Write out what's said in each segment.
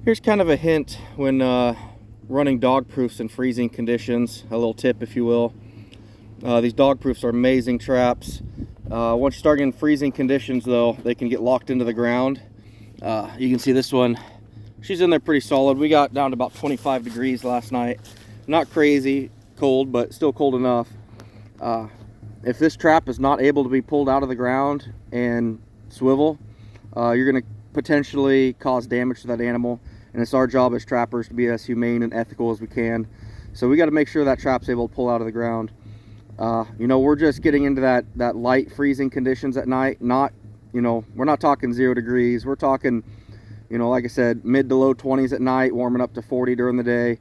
Here's kind of a hint when running dog proofs in freezing conditions, a little tip if you will. These dog proofs are amazing traps. Once you start getting freezing conditions though, they can get locked into the ground. You can see this one, she's in there pretty solid. We got down to about 25 degrees last night. Not crazy cold, but still cold enough. If this trap is not able to be pulled out of the ground and swivel, you're going to potentially cause damage to that animal. And it's our job as trappers to be as humane and ethical as we can. So we got to make sure that trap's able to pull out of the ground. You know, we're just getting into that light freezing conditions at night. Not, you know, we're not talking 0 degrees. We're talking, you know, like I said, mid to low 20s at night, warming up to 40 during the day.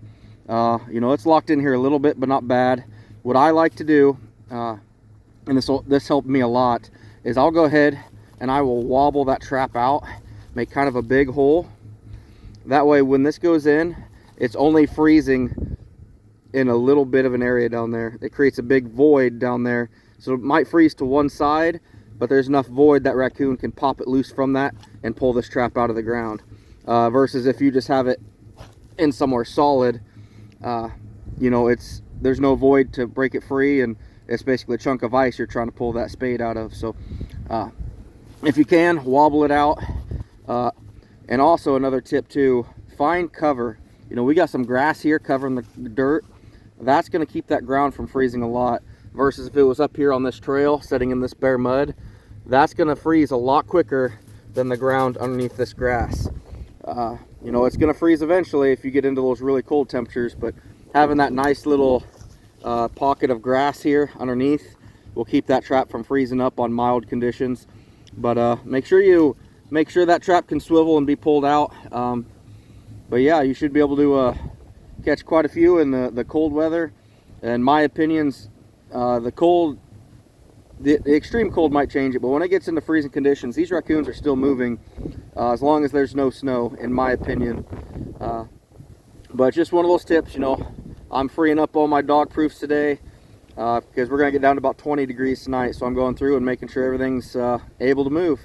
You know, it's locked in here a little bit, but not bad. What I like to do, and this helped me a lot, is I'll go ahead and I will wobble that trap out, make kind of a big hole. That way when this goes in, it's only freezing in a little bit of an area down there. It creates a big void down there. So it might freeze to one side, but there's enough void that raccoon can pop it loose from that and pull this trap out of the ground. Versus if you just have it in somewhere solid, you know, there's no void to break it free, and it's basically a chunk of ice you're trying to pull that spade out of. So if you can, wobble it out. And also another tip too, find cover. You know, we got some grass here covering the dirt. That's going to keep that ground from freezing a lot. Versus if it was up here on this trail, sitting in this bare mud, that's going to freeze a lot quicker than the ground underneath this grass. You know, it's going to freeze eventually if you get into those really cold temperatures, but having that nice little pocket of grass here underneath will keep that trap from freezing up on mild conditions. But make sure that trap can swivel and be pulled out. But yeah, you should be able to catch quite a few in the cold weather. And my opinions, the extreme cold might change it, but when it gets into freezing conditions, these raccoons are still moving as long as there's no snow, in my opinion. But just one of those tips, you know, I'm freeing up all my dog proofs today because we're going to get down to about 20 degrees tonight. So I'm going through and making sure everything's able to move.